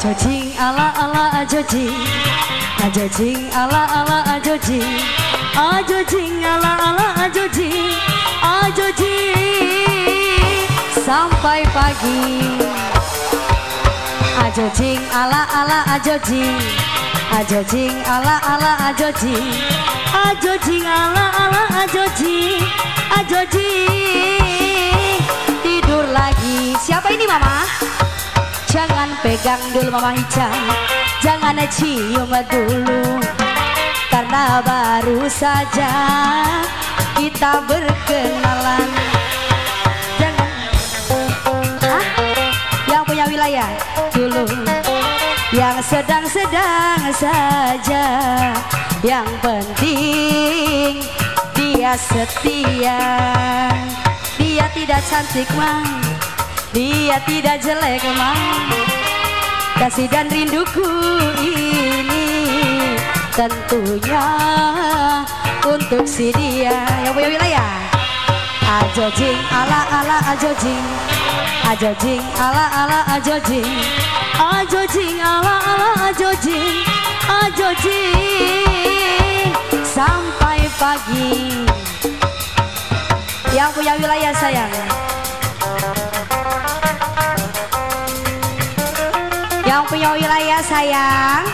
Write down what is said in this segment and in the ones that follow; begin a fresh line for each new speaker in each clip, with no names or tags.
Ajojing ala ala ajojing, ajojing ala ala ajojing, ajojing ala ala ajojing, ajojing sampai pagi. Ajojing ala ala ajojing, ajojing ala ala ajojing, ajojing ala ala ajojing, ajojing tidur lagi. Siapa ini mama? Jangan pegang dulu mama hijau, jangan cium dulu, karena baru saja kita berkenalan. Jangan, yang punya wilayah dulu, yang sedang-sedang saja, yang penting dia setia. Dia tidak cantik mah, dia tidak jelek emang, kasih dan rinduku ini tentunya untuk si dia yang punya wilayah. Ajojing ala ala ajojing, ajojing ala ala ajojing, ajojing ala ala ajojing, ajojing sampai pagi. Yang punya wilayah sayang, yang punya wilayah sayang.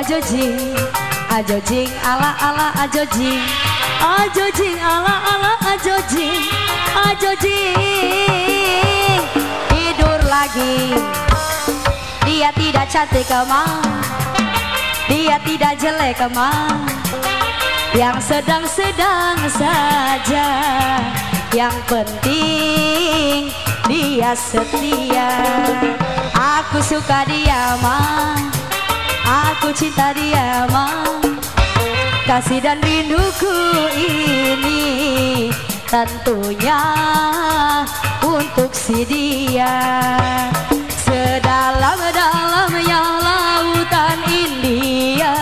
Ajojing, ajojing ala ala ajojing, ajojing ala ala ajojing, ajojing tidur lagi. Dia tidak cantik emang, dia tidak jelek emang, yang sedang-sedang saja, yang penting dia setia. Aku suka dia mah, aku cinta dia mah, kasih dan rinduku ini tentunya untuk si dia. Sedalam-dalamnya lautan India,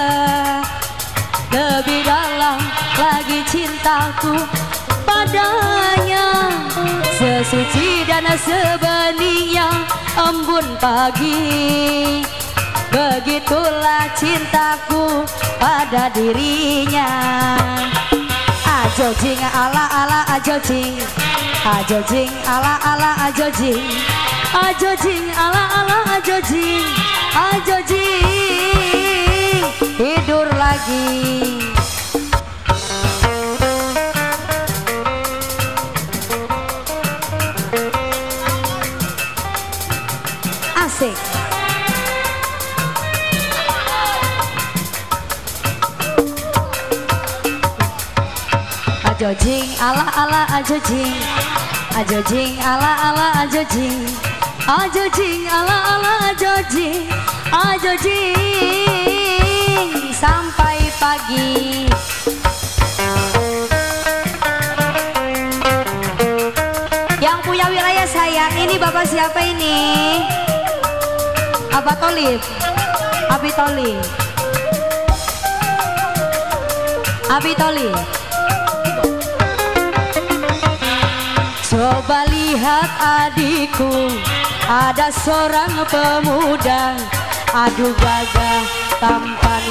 lebih dalam lagi cintaku padanya, sesuci dan sebeningnya embun pagi. Begitulah cintaku pada dirinya. Ajojing ala ala ajojing, ajojing ala ala ajojing, ajojing ala ala ajojing, ajojing tidur lagi. Asik. Ajojing ala ala ajojing, ajojing ala ala ajojing, ajojing ala ala ajojing, ajojing sampai pagi. Yang punya wilayah sayang, ini bapak siapa ini? Abah Tolib, Abi Tolib, Abi Tolib. Coba lihat adikku, ada seorang pemuda, aduh gagah tampan.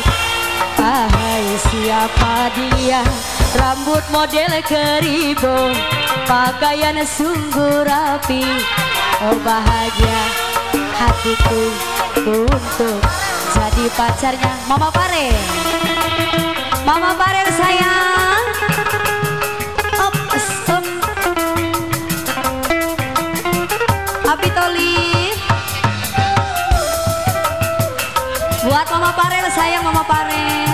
Ahai siapa dia, rambut model keribo, pakaian sungguh rapi. Oh bahagia hatiku untuk jadi pacarnya. Mama Pare, Mama Pare sayang. Abi Tolib, buat Mama Parel sayang, Mama Parel.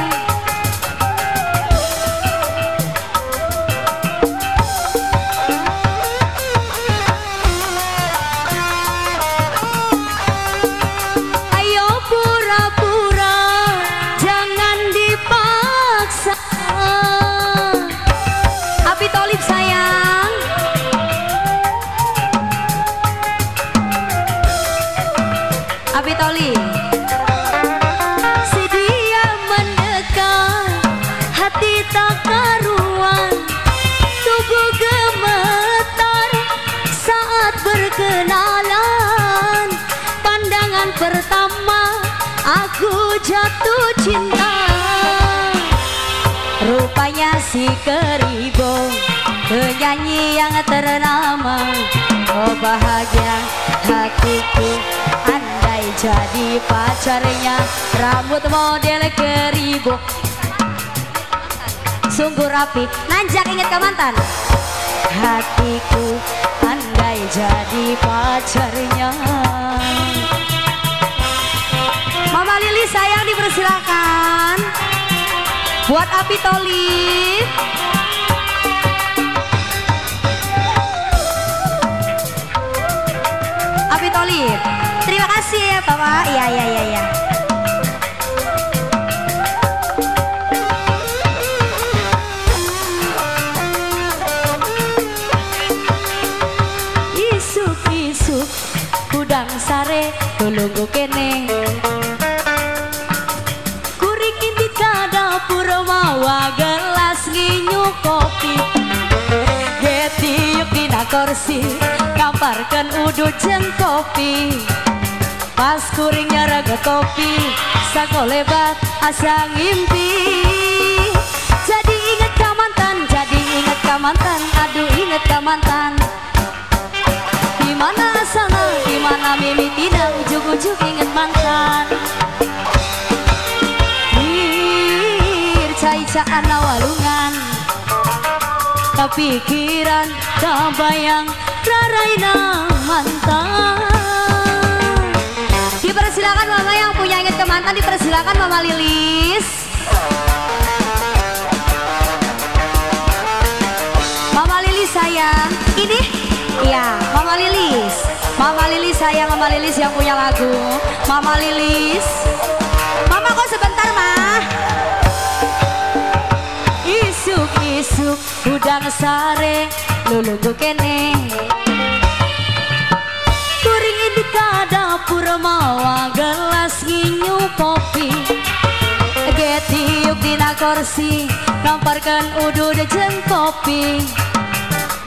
Ayo pura-pura, jangan dipaksa. jatuh cinta. Rupanya si Keribo, penyanyi yang ternama. Oh bahagia hatiku andai jadi pacarnya. Rambut model Keribo, sungguh rapi. Nanjak inget ke mantan. Hatiku andai jadi pacarnya. Mama Lili sayang dipersilakan. Buat Api Tolib. Api Tolib. Terima kasih ya Bapak. Iya. Isuk-isuk udang sare tulunggu kene. Mawa gelas nginyu kopi, getiuk dina kursi, kamparkan udut jeng kopi. Pas kuring nyaraga kopi, sakolebat asa ngimpi. Jadi inget ka mantan, jadi inget ka mantan, aduh inget ka mantan. Dimana asalna, dimana mimitina, ujug-ujug inget mantan. Caicaan walungan, kepikiran kebayang raraina mantan. Dipersilakan mama yang punya inget ke mantan, dipersilakan Mama Lilis. Mama Lilis sayang, ini ya Mama Lilis. Mama Lilis sayang, Mama Lilis yang punya lagu. Mama Lilis, Mama kok sebentar mah. Isuk-isuk udang sare lulunggu kene. Kuring ini ka dapur mawa gelas nginyu kopi. Getiuk dina kursi, kamparkan udud jeng kopi.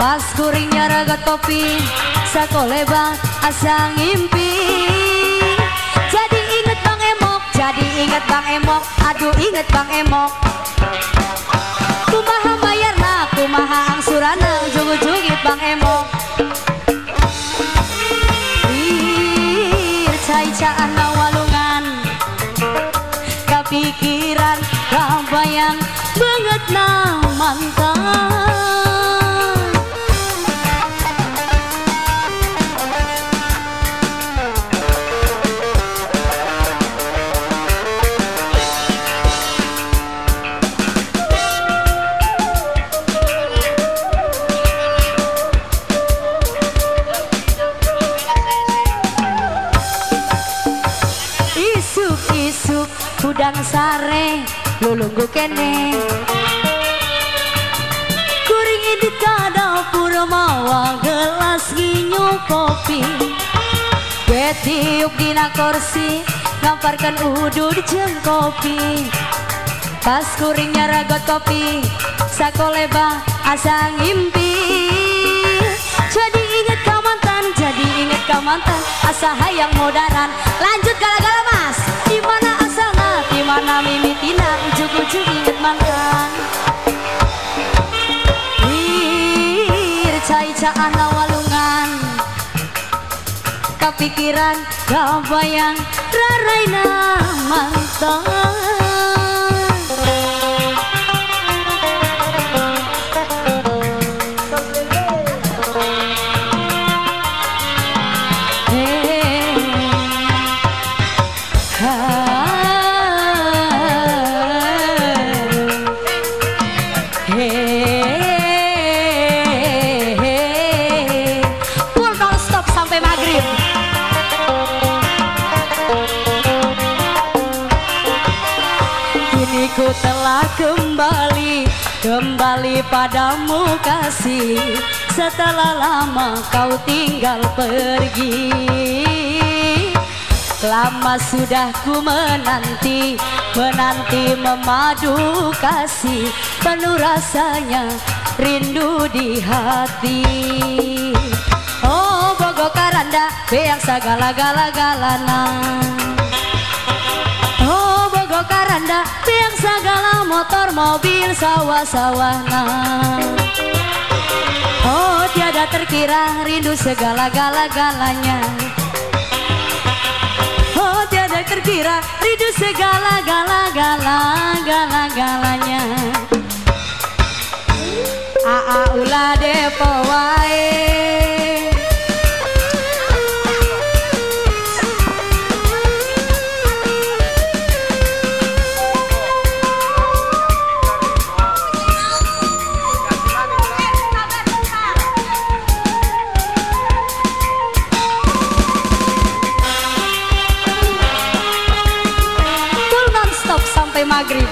Pas kuring nyaragat kopi, sakolebat asa ngimpi. Jadi inget Bang Emok, jadi inget Bang Emok, aduh inget Bang Emok. Kumaha bayarna, kumaha angsurana, ujug-ujugit Bang Emok. Caicaan walungan, kepikiran kabayang banget na mantan. Isuk-isuk udang sare lulunggu kene. Kuring ini ka dapur mawa gelas nginyu kopi. Getiuk dina kursi, ngamparkan udud jeng kopi. Pas kuring nyaragot kopi, sakoleba asa ngimpi. Jadi inget ka mantan, jadi inget ka mantan, asa hayang modaran. Lanjut gala-gala mas, dimana asalna, dimana mimitina, ujug-ujug inget mantan. Caicaan walungan, kepikiran kabayang raraina mantan. Ku telah kembali padamu kasih. Setelah lama kau tinggal pergi. Lama sudah ku menanti memadu kasih. Penuh rasanya rindu di hati. Oh bogo karanda beang sagala-gala-galana. Oh bogo karanda tiang segala motor mobil sawah-sawahna. Oh tiada terkira rindu segala-gala-galanya. Oh tiada terkira rindu segala-gala-gala-gala-galanya. Aa ulah depo wae. Full non-stop sampai maghrib.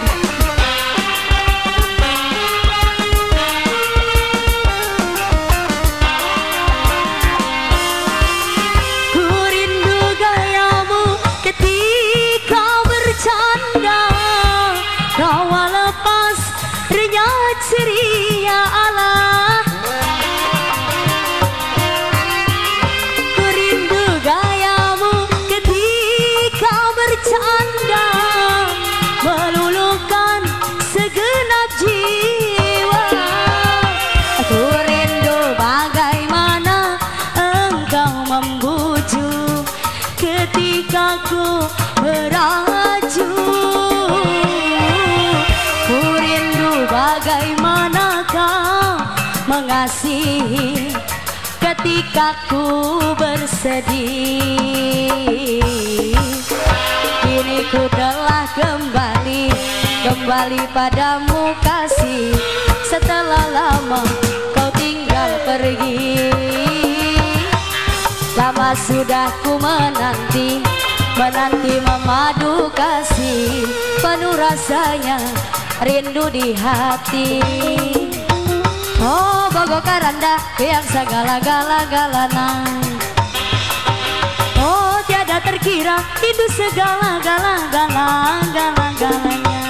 Rawa lepas renyah ceria Allah. Kurindu gayamu ketika bercanda, meluluhkan segenap jiwa. Kurindu bagaimana engkau membujuk ketika ku meraju. Bagaimana kau mengasihi ketika ku bersedih. Kini ku telah kembali padamu kasih. Setelah lama kau tinggal pergi. Lama sudah ku menanti memadu kasih. Penuh rasanya rindu di hati. Oh bogo karanda yang segala-gala-galana. Oh tiada terkira rindu segala-gala-gala-gala-galanya.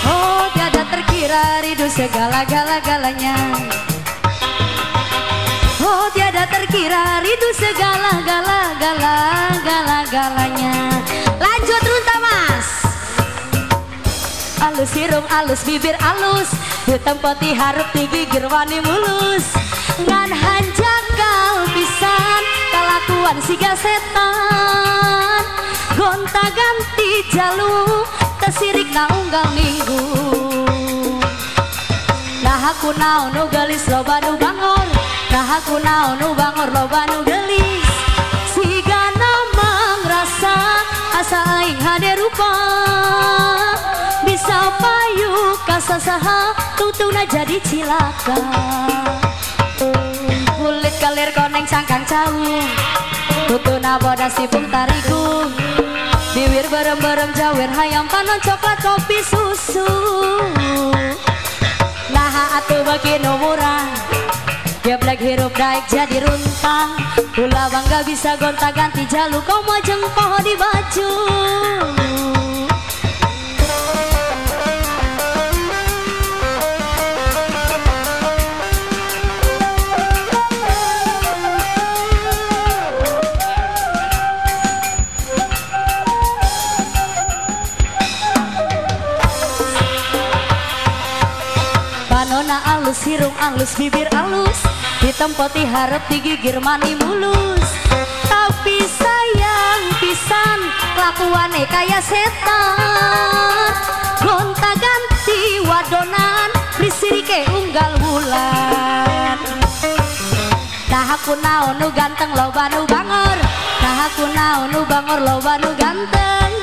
Oh tiada terkira rindu segala-gala-galanya. Oh tiada terkira rindu segala-gala-gala-gala-galanya. Lanjut Runta Mas. Alus hidung, alus bibir alus, hitam putih harup tinggi gerwani mulus. Ngan hanjak kau pisan, kalakuan siga setan. Gonta ganti jalu, tesirik na unggal minggu. Nah aku naon nu gelis loba nu bangor, nah aku naon nu bangor loba nu gelis. Siga namang rasa asa aing hade rupa. Bisa payu kasasaha tungtungna jadi cilaka. Kulit kalir koneng cangkang caung, tutuna bodas sipung tarigung. Bibir berem-berem jawir hayam panon coklat kopi susu. Nah atuh bagi nu murah, geblek hirup daek jadi runtang. Ulah bangga bisa gonta ganti jalu, kau mau jengpoh di baju. Nona alus hirung alus bibir alus, hitam putih harap digigir mani mulus. Tapi sayang pisan kelakuane kaya setan. Gonta ganti wadonan disirike unggal bulan. Nah aku naon nu ganteng loba nu bangor, nah aku naon nu bangor loba nu ganteng.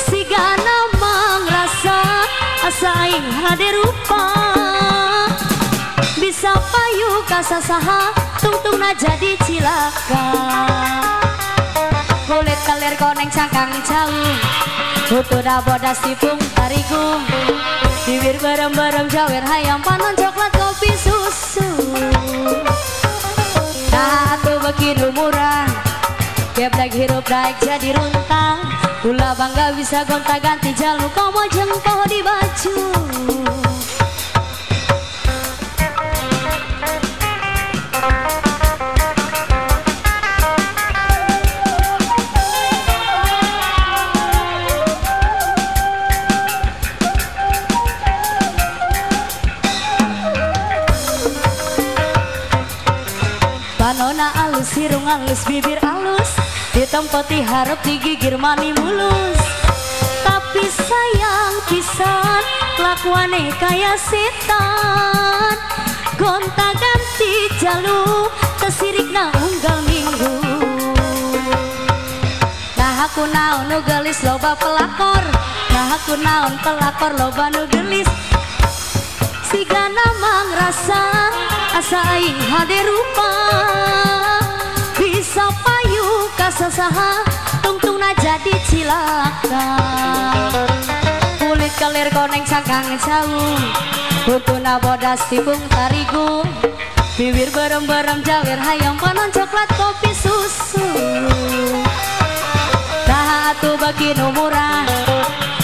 Siga namang rasa asa aing hade rupa. Bisa payu kasasaha tungtungna jadi cilaka. Kulit kalir koneng cangkang caung, tutuna bodas sipung tarigung. Bibir berem-berem jawir hayam panon coklat kopi susu. Nah atuh beginu murah, geblek hirup daek jadi runtang. Ulah bangga bisa gonta ganti jalu, kau mau jengpoh di baju. sirung halus bibir halus, ditempati harap digigir mani mulus. Tapi sayang pisan lakuane kaya setan, gonta ganti jalur kesirik na unggal minggu. Nah aku naon nu gelis loba pelakor, nah aku naon pelakor loba nu gelis. Siga namang rasa asa aing hade rupa, bisa payu kasasaha tungtungna jadi cilaka. Kulit kelir koneng sangkang saung, hutuna bodas tipung tarigu, bibir berem-berem jalir hayang panon coklat kopi susu. Nah atuh bagi nu murah,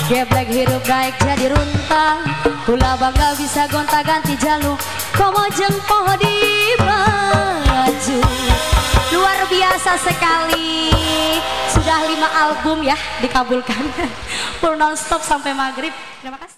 geblek hirup daek jadi runtang, ulah bangga bisa gonta ganti jalur, komo jeung poho di baju. Luar biasa sekali, sudah 5 album ya dikabulkan. Full non stop sampai maghrib. Terima kasih.